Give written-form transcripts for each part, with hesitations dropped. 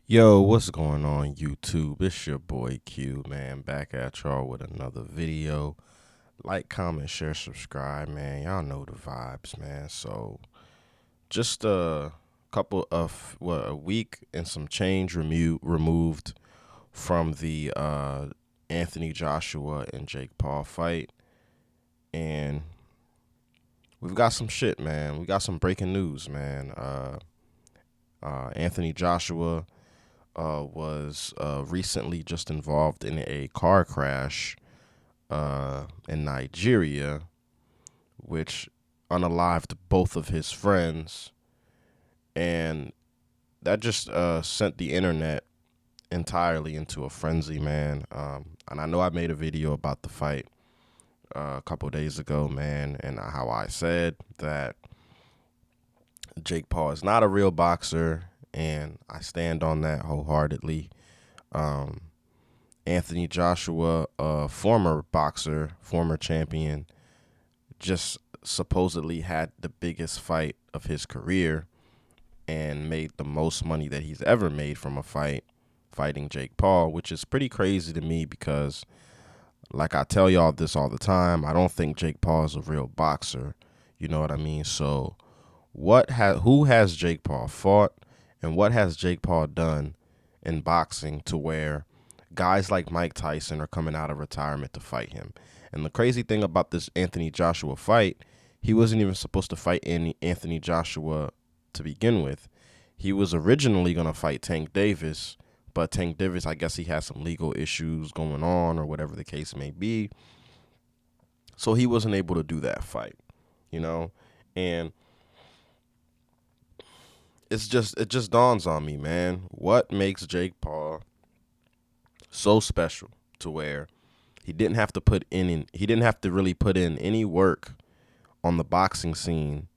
Yo, what's going on YouTube? It's your boy Q, man, back at y'all with another video. Like, comment, share, subscribe, man. Y'all know the vibes, man. So, just a couple of, a week and some change removed from the Anthony Joshua and Jake Paul fight. And we've got some shit, man. We got some breaking news, man. Anthony Joshua was recently just involved in a car crash in Nigeria, which unalived both of his friends, and that just sent the internet entirely into a frenzy, man. And I know I made a video about the fight a couple days ago, man, and how I said that Jake Paul is not a real boxer, and I stand on that wholeheartedly. Um, Anthony Joshua, a former boxer, former champion, just supposedly had the biggest fight of his career and made the most money that he's ever made from a fight fighting Jake Paul, which is pretty crazy to me because, like I tell y'all this all the time, I don't think Jake Paul is a real boxer. You know what I mean? So, who has Jake Paul fought, and what has Jake Paul done in boxing to where guys like Mike Tyson are coming out of retirement to fight him? And the crazy thing about this Anthony Joshua fight, he wasn't even supposed to fight Anthony Joshua to begin with. He was originally going to fight Tank Davis, but Tank Davis, I guess he has some legal issues going on or whatever the case may be. So he wasn't able to do that fight, you know? And it just dawns on me, man. What makes Jake Paul so special to where he didn't have to really put in any work on the boxing scene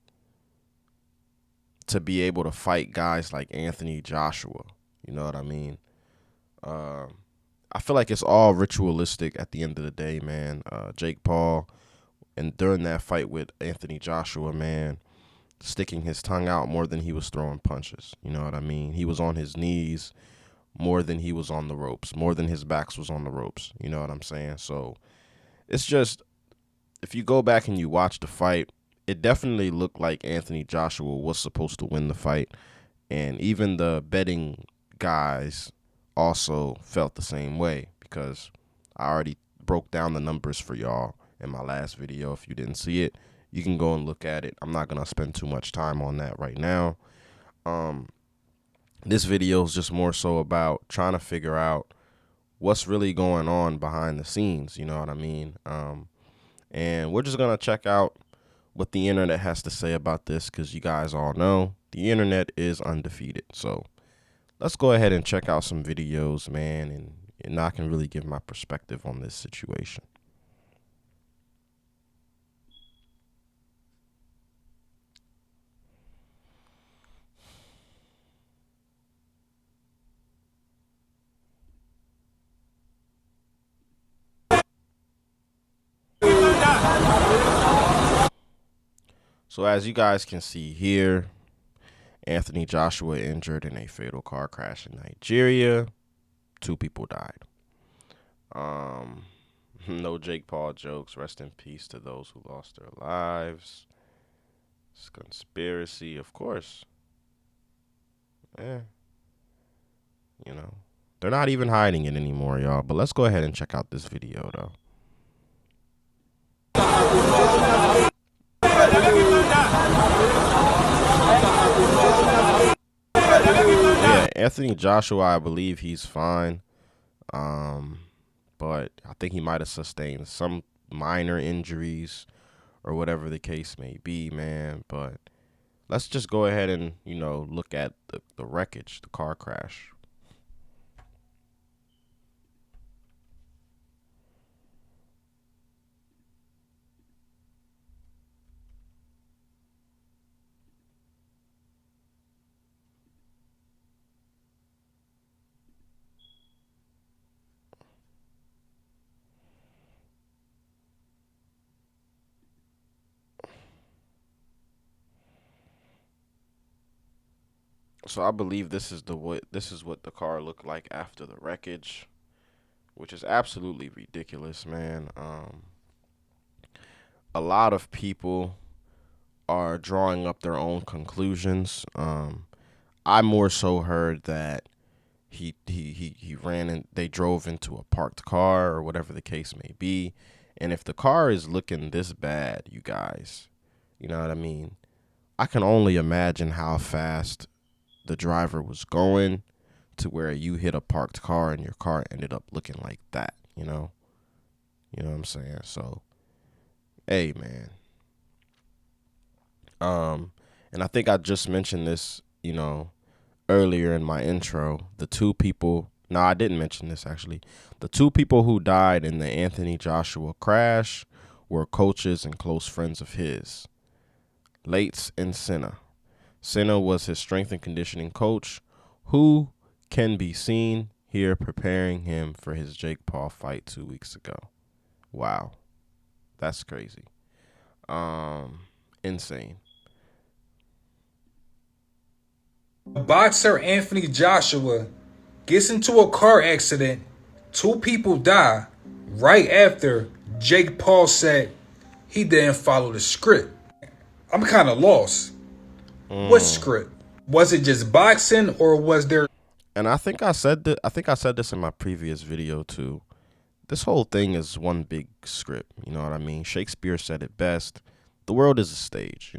to be able to fight guys like Anthony Joshua. You know what I mean? Uh, I feel like it's all ritualistic at the end of the day, man. Jake Paul, and during that fight with Anthony Joshua, man, sticking his tongue out more than he was throwing punches. You know what I mean? He was on his knees more than he was on the ropes, more than his backs was on the ropes. You know what I'm saying? So it's just, if you go back and you watch the fight, it definitely looked like Anthony Joshua was supposed to win the fight. And even the betting guys also felt the same way because I already broke down the numbers for y'all in my last video. If you didn't see it, you can go and look at it. I'm not going to spend too much time on that right now. Um, this video is just more so about trying to figure out what's really going on behind the scenes. You know what I mean? And we're just going to check out what the internet has to say about this because you guys all know the internet is undefeated. So let's go ahead and check out some videos, man, and I can really give my perspective on this situation. So as you guys can see here, Anthony Joshua injured in a fatal car crash in Nigeria. 2 people died. Um, no Jake Paul jokes. Rest in peace to those who lost their lives. It's conspiracy, of course. Eh, you know. They're not even hiding it anymore, y'all. But let's go ahead and check out this video, though. Yeah, Anthony Joshua, I believe he's fine. Um, but I think he might have sustained some minor injuries or whatever the case may be, man. But let's just go ahead and, look at the wreckage, the car crash. So I believe this is what the car looked like after the wreckage, which is absolutely ridiculous, man. A lot of people are drawing up their own conclusions. I more so heard that he ran and they drove into a parked car or whatever the case may be. And if the car is looking this bad, you guys, you know what I mean? I can only imagine how fast the driver was going to where you hit a parked car and your car ended up looking like that, you know? You know what I'm saying? So, hey man. And I think I just mentioned this, earlier in my intro. The two people, no, I didn't mention this actually. The two people who died in the Anthony Joshua crash were coaches and close friends of his, Lates and Senna. Senna was his strength and conditioning coach, who can be seen here preparing him for his Jake Paul fight 2 weeks ago. Wow, that's crazy. Insane. Boxer Anthony Joshua gets into a car accident. Two people die right after Jake Paul said he didn't follow the script. I'm kind of lost. What script? Was it just boxing or was there? And I think I said this in my previous video too. This whole thing is one big script. You know what I mean? Shakespeare said it best. The world is a stage.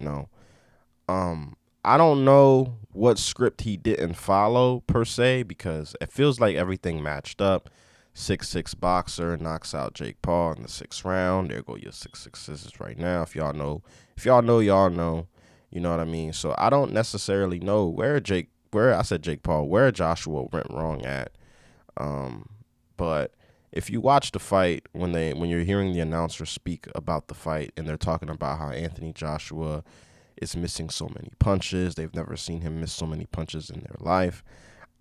I don't know what script he didn't follow per se because it feels like everything matched up. 6'6" boxer knocks out Jake Paul in the 6th round. There go your 6'6" right now. If y'all know, y'all know. You know what I mean? So I don't necessarily know where Jake Paul, where Joshua went wrong at. But if you watch the fight, when you're hearing the announcer speak about the fight and they're talking about how Anthony Joshua is missing so many punches, they've never seen him miss so many punches in their life.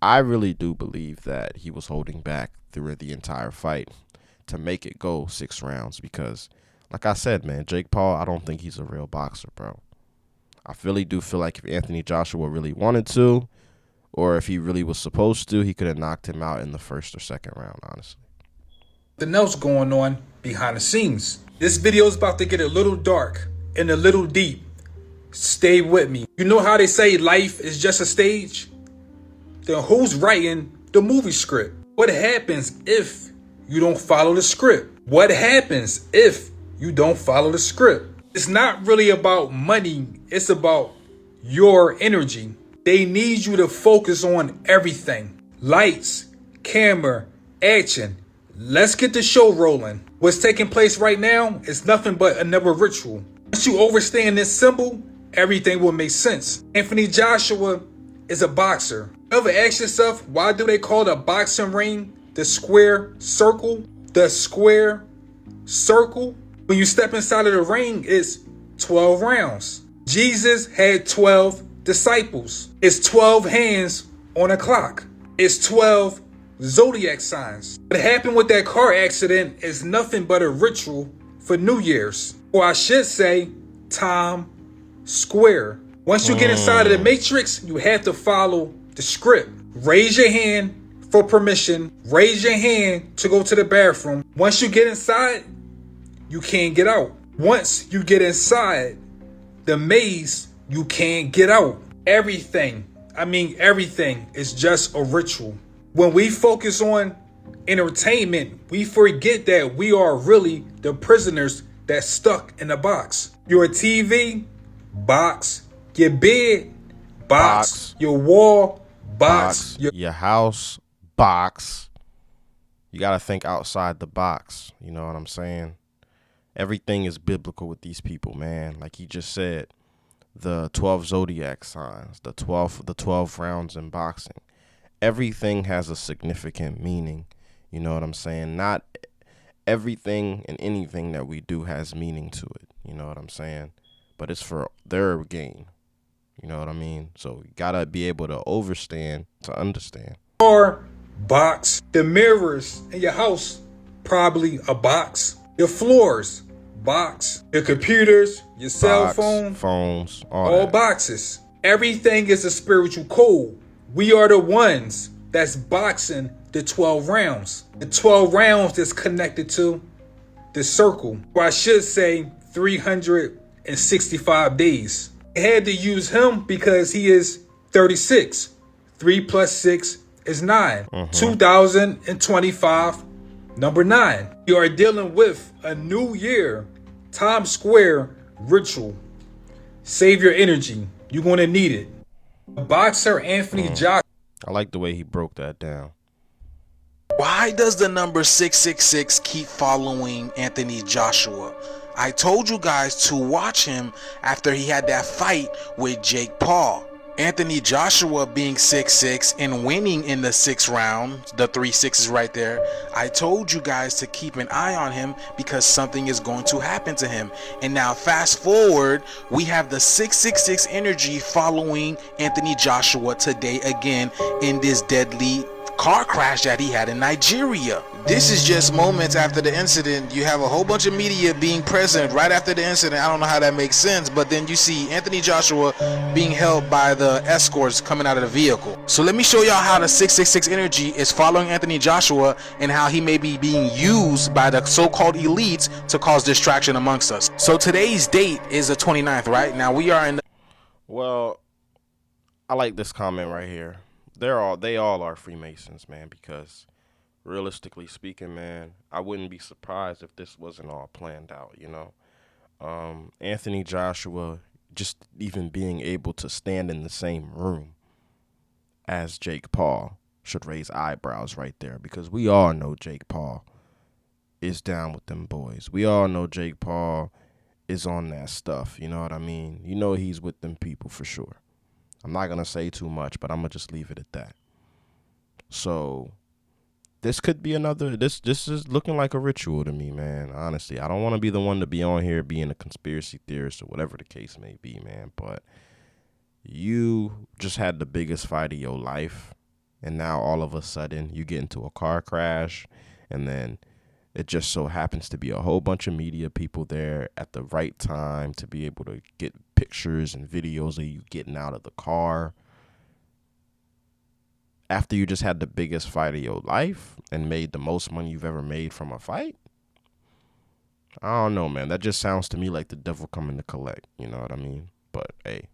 I really do believe that he was holding back through the entire fight to make it go 6 rounds because, like I said, man, Jake Paul, I don't think he's a real boxer, bro. I really do feel like if Anthony Joshua really wanted to, or if he really was supposed to, he could have knocked him out in the 1st or 2nd round, honestly. Something else going on behind the scenes. This video is about to get a little dark and a little deep. Stay with me. You know how they say life is just a stage? Then who's writing the movie script? What happens if you don't follow the script? What happens if you don't follow the script? It's not really about money. It's about your energy. They need you to focus on everything. Lights, camera, action. Let's get the show rolling. What's taking place right now is nothing but another ritual. Once you understand this symbol, everything will make sense. Anthony Joshua is a boxer. Ever ask yourself, why do they call the boxing ring the square circle? The square circle? When you step inside of the ring, it's 12 rounds. Jesus had 12 disciples. It's 12 hands on a clock. It's 12 zodiac signs. What happened with that car accident is nothing but a ritual for New Year's. Or I should say, Times Square. Once you get inside of the matrix, you have to follow the script. Raise your hand for permission. Raise your hand to go to the bathroom. Once you get inside, you can't get out. Once you get inside the maze, you can't get out. Everything is just a ritual. When we focus on entertainment, we forget that we are really the prisoners that's stuck in a box. Your TV, box. Your bed, box. Your wall, box. Your house, box. You got to think outside the box. You know what I'm saying? Everything is biblical with these people, man. Like he just said, the 12 zodiac signs, the 12 rounds in boxing. Everything has a significant meaning. You know what I'm saying? Not everything and anything that we do has meaning to it. You know what I'm saying? But it's for their gain. You know what I mean? So you gotta be able to understand. Or box. The mirrors in your house, probably a box. Your floors, box. Your computers, your cell phone, phones, all boxes. Everything is a spiritual code. We are the ones that's boxing the 12 rounds. The 12 rounds is connected to the circle, or I should say 365 days. I had to use him because he is 36. 3 plus 6 is 9. 2025, number 9. You are dealing with a new year, Times Square ritual. Save your energy. You're going to need it. Boxer Anthony Joshua. I like the way he broke that down. Why does the number 666 keep following Anthony Joshua? I told you guys to watch him after he had that fight with Jake Paul. Anthony Joshua being 6'6" and winning in the 6th round, the 3 6s right there. I told you guys to keep an eye on him because something is going to happen to him. And now fast forward, we have the 666 energy following Anthony Joshua today again in this deadly car crash that he had in Nigeria. This is just moments after the incident. You have a whole bunch of media being present right after the incident. I don't know how that makes sense, but then you see Anthony Joshua being held by the escorts coming out of the vehicle. So let me show y'all how the 666 energy is following Anthony Joshua and how he may be being used by the so-called elites to cause distraction amongst us. So today's date is the 29th, right? Now we are in the... Well, I like this comment right here. They all are Freemasons, man, because realistically speaking, man, I wouldn't be surprised if this wasn't all planned out, you know. Anthony Joshua just even being able to stand in the same room as Jake Paul should raise eyebrows right there, because we all know Jake Paul is down with them boys. We all know Jake Paul is on that stuff, you know what I mean? You know he's with them people for sure. I'm not going to say too much, but I'm going to just leave it at that. So this could be another, this is looking like a ritual to me, man. Honestly, I don't want to be the one to be on here being a conspiracy theorist or whatever the case may be, man. But you just had the biggest fight of your life, and now all of a sudden you get into a car crash, and then it just so happens to be a whole bunch of media people there at the right time to be able to get pictures and videos of you getting out of the car after you just had the biggest fight of your life and made the most money you've ever made from a fight. I don't know, man. That just sounds to me like the devil coming to collect. You know what I mean? But hey.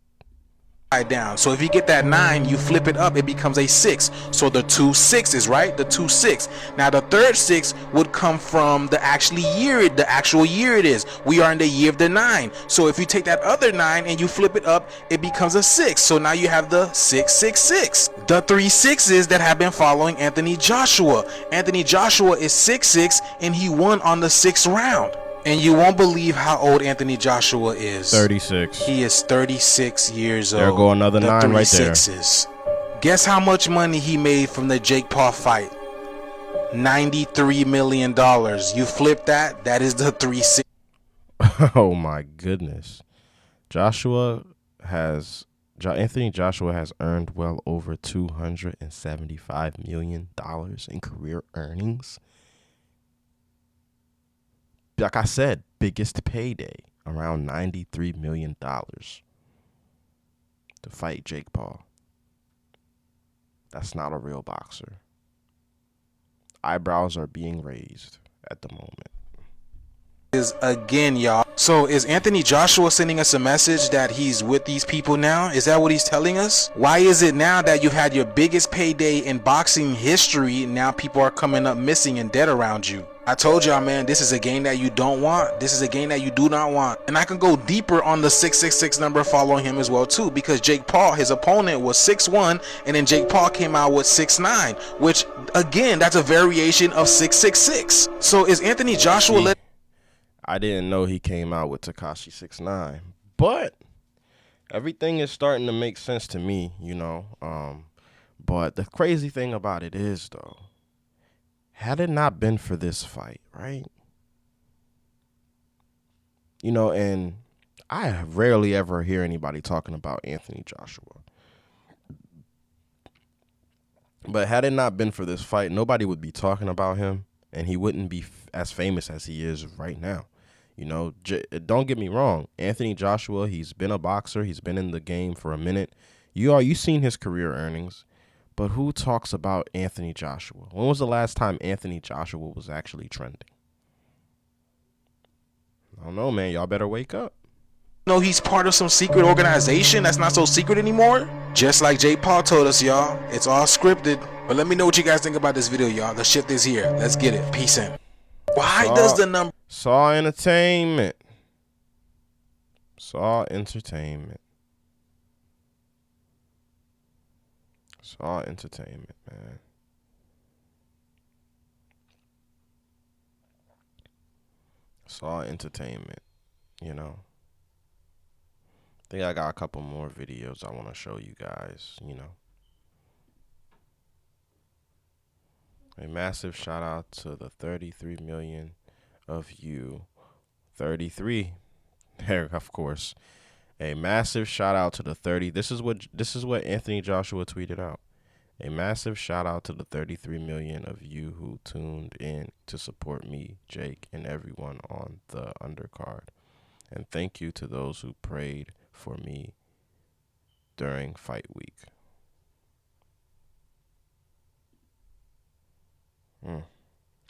Down. So if you get that 9, you flip it up, it becomes a 6. So the 2 6s, right? The 2 6. Now the third 6 would come from the actual year it is. We are in the year of the 9. So if you take that other 9 and you flip it up, it becomes a 6. So now you have the 666. The 3 6s that have been following Anthony Joshua. Anthony Joshua is 6'6" and he won on the 6th round. And you won't believe how old Anthony Joshua is. 36. He is 36 years old. There go another 9 right there. Guess how much money he made from the Jake Paul fight? $93 million. You flip that, that is the 3 6. Oh my goodness. Anthony Joshua has earned well over $275 million in career earnings. Like I said, biggest payday, around $93 million to fight Jake Paul. That's not a real boxer. Eyebrows are being raised at the moment. Is again, y'all. So is Anthony Joshua sending us a message that he's with these people now? Is that what he's telling us? Why is it now that you've had your biggest payday in boxing history, now people are coming up missing and dead around you? I told y'all, man, this is a game that you don't want. This is a game that you do not want. And I can go deeper on the 666 number following him as well too, because Jake Paul, his opponent, was 6'1", and then Jake Paul came out with 6'9", which again, that's a variation of 666. So is Anthony Joshua I didn't know he came out with Tekashi 6'9", but everything is starting to make sense to me, you know. But the crazy thing about it is, though, had it not been for this fight, right? You know, and I rarely ever hear anybody talking about Anthony Joshua. But had it not been for this fight, nobody would be talking about him, and he wouldn't be as famous as he is right now. You know, don't get me wrong. Anthony Joshua, he's been a boxer. He's been in the game for a minute. You've seen his career earnings. But who talks about Anthony Joshua? When was the last time Anthony Joshua was actually trending? I don't know, man. Y'all better wake up. No, he's part of some secret organization that's not so secret anymore. Just like Jake Paul told us, y'all, it's all scripted. But let me know what you guys think about this video, y'all. The shift is here. Let's get it. Peace in. Why does the number Saw Entertainment? Saw Entertainment. Saw Entertainment, man. Saw Entertainment, you know. I think I got a couple more videos I want to show you guys, you know. A massive shout out to the 33 million of you. 33. There, of course. A massive shout out to the 30. This is what Anthony Joshua tweeted out. A massive shout out to the 33 million of you who tuned in to support me, Jake, and everyone on the undercard. And thank you to those who prayed for me during fight week.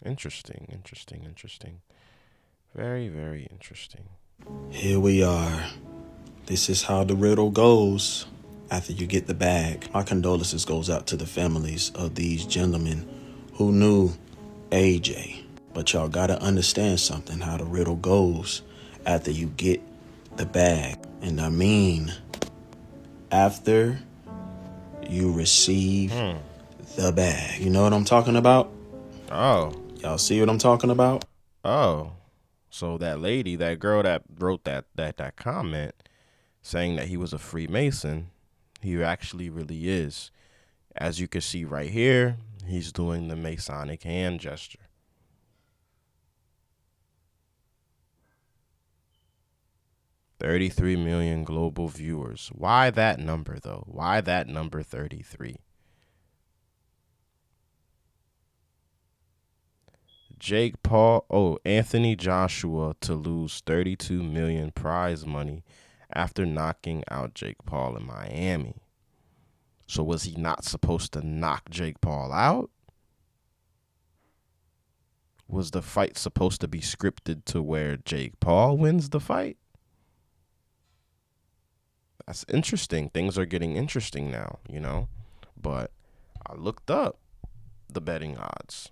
Interesting. Very, very interesting. Here we are. This is how the riddle goes after you get the bag. My condolences goes out to the families of these gentlemen who knew AJ. But y'all gotta understand something, how the riddle goes after you get the bag. And I mean, after you receive the bag. You know what I'm talking about? Oh. Y'all see what I'm talking about? Oh. So that lady, that girl that wrote that comment saying that he was a Freemason, he actually really is. As you can see right here, he's doing the Masonic hand gesture. $33 million global viewers. Why that number, though? Why that number 33? Jake Paul, Anthony Joshua to lose $32 million prize money after knocking out Jake Paul in Miami. So was he not supposed to knock Jake Paul out? Was the fight supposed to be scripted to where Jake Paul wins the fight? That's interesting. Things are getting interesting now, you know. But I looked up the betting odds.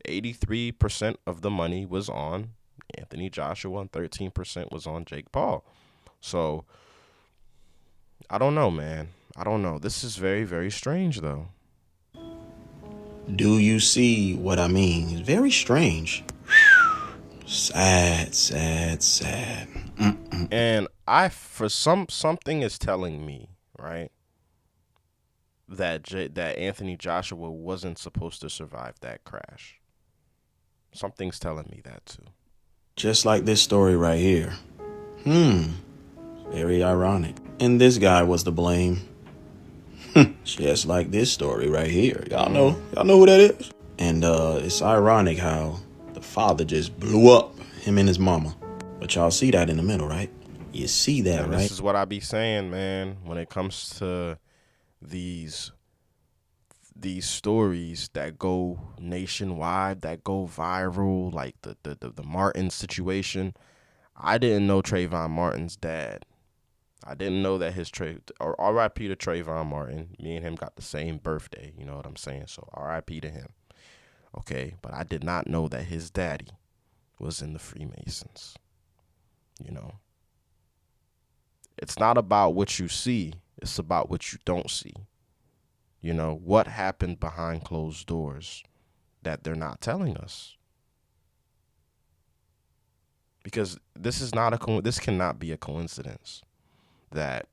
83% of the money was on Anthony Joshua and 13% was on Jake Paul. So, I don't know, man. I don't know. This is very, very strange, though. Do you see what I mean? It's very strange. Sad. And something is telling me, right, that Anthony Joshua wasn't supposed to survive that crash. Something's telling me that too. Just like this story right here. Very ironic. And this guy was to blame. Just like this story right here. Y'all know who that is? And it's ironic how the father just blew up him and his mama. But y'all see that in the middle, right? You see that, right? This is what I be saying, man. When it comes to these stories that go nationwide, that go viral, like the Martin situation. I didn't know Trayvon Martin's dad. I didn't know that or R.I.P. to Trayvon Martin. Me and him got the same birthday. You know what I'm saying? So R.I.P. to him. Okay, but I did not know that his daddy was in the Freemasons. You know, it's not about what you see. It's about what you don't see. You know, what happened behind closed doors that they're not telling us. Because this cannot be a coincidence that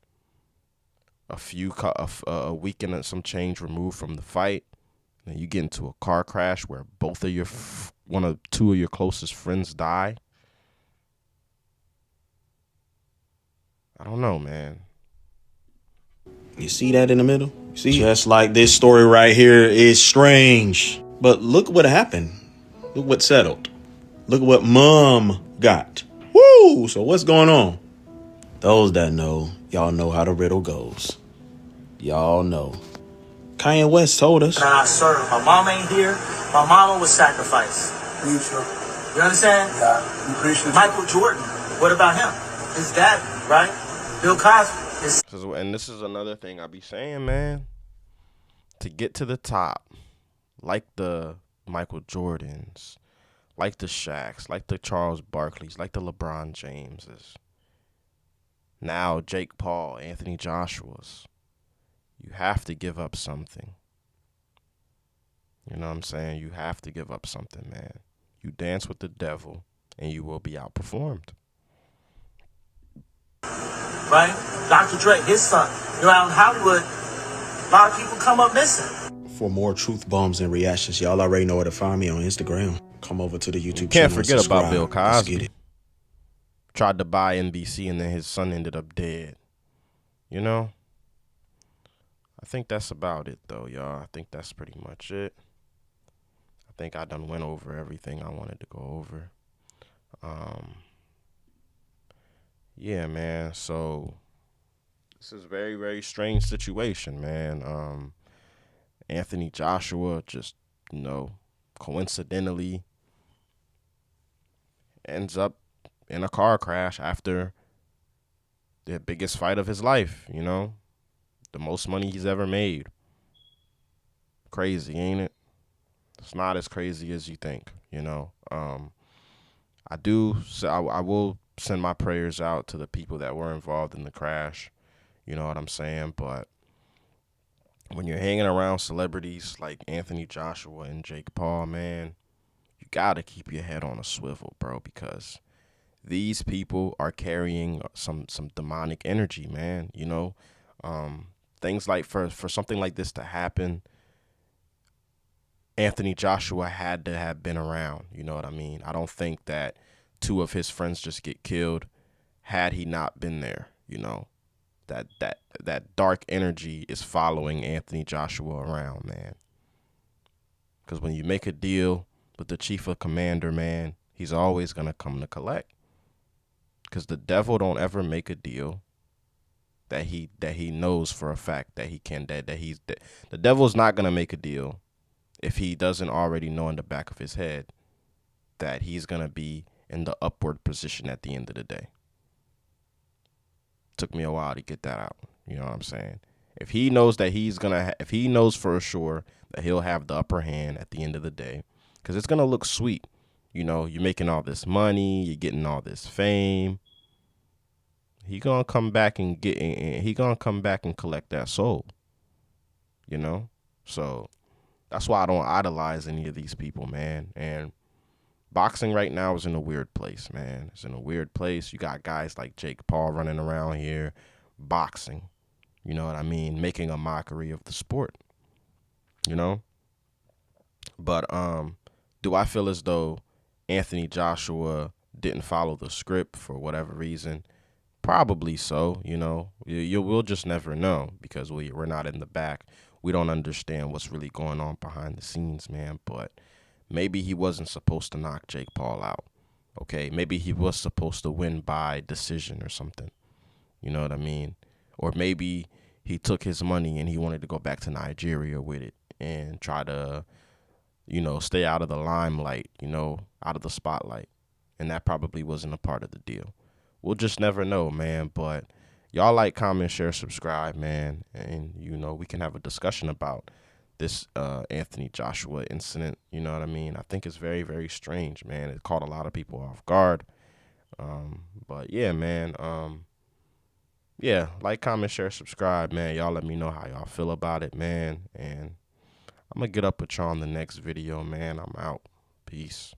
a week and some change removed from the fight, and you get into a car crash where both of two of your closest friends die. I don't know, man. You see that in the middle? See, just like this story right here is strange. But look what happened. Look what settled. Look what mom got. Woo! So what's going on? Those that know, y'all know how the riddle goes. Y'all know. Kanye West told us. I serve. My mom ain't here. My mama was sacrificed. You understand? Yeah, appreciate Michael Jordan. What about him? His dad, right? Bill Cosby. And this is another thing I be saying, man. To get to the top, like the Michael Jordans, like the Shaqs, like the Charles Barkleys, like the LeBron Jameses, now Jake Paul, Anthony Joshua's, you have to give up something. You know what I'm saying? You have to give up something, man. You dance with the devil, and you will be outperformed. Right? Dr. Dre, his son. You're out in Hollywood. A lot of people come up missing. For more truth bombs and reactions, y'all already know where to find me on Instagram. Come over to the YouTube You channel. can't forget and subscribe. about Bill Let's Cosby. get it. Tried to buy NBC, and then his son ended up dead. You know? I think that's about it, though, y'all. I think that's pretty much it. I think I done went over everything I wanted to go over. Yeah, man. So this is a very, very strange situation, man. Anthony Joshua just, coincidentally ends up in a car crash after the biggest fight of his life, the most money he's ever made. Crazy, ain't it? It's not as crazy as you think, I will send my prayers out to the people that were involved in the crash. You know what I'm saying? But when you're hanging around celebrities like Anthony Joshua and Jake Paul, man, you got to keep your head on a swivel, bro, because these people are carrying some demonic energy, man. Things like for something like this to happen, Anthony Joshua had to have been around. You know what I mean? I don't think that two of his friends just get killed had he not been there. That dark energy is following Anthony Joshua around, man. Because when you make a deal with the chief of commander, man, he's always gonna come to collect. Because the devil don't ever make a deal that he knows for a fact that he can the devil's not gonna make a deal if he doesn't already know in the back of his head that he's gonna be in the upward position at the end of the day. Took me a while to get that out. You know what I'm saying? If he knows that if he knows for sure that he'll have the upper hand at the end of the day, because it's gonna look sweet. You're making all this money, you're getting all this fame. He gonna come back and collect that soul. So that's why I don't idolize any of these people, man. And boxing right now is in a weird place, man. It's in a weird place. You got guys like Jake Paul running around here boxing. You know what I mean? Making a mockery of the sport. But do I feel as though Anthony Joshua didn't follow the script for whatever reason? Probably so. We'll just never know because we're not in the back. We don't understand what's really going on behind the scenes, man. But maybe he wasn't supposed to knock Jake Paul out. Okay, maybe he was supposed to win by decision or something. You know what I mean? Or maybe he took his money and he wanted to go back to Nigeria with it and try to, stay out of the limelight, out of the spotlight. And that probably wasn't a part of the deal. We'll just never know, man. But y'all like, comment, share, subscribe, man. And, we can have a discussion about this Anthony Joshua incident. You know what I mean? I think it's very, very strange, man. It caught a lot of people off guard. But yeah, man. Yeah, like, comment, share, subscribe, man. Y'all let me know how y'all feel about it, man. And I'm going to get up with y'all on the next video, man. I'm out. Peace.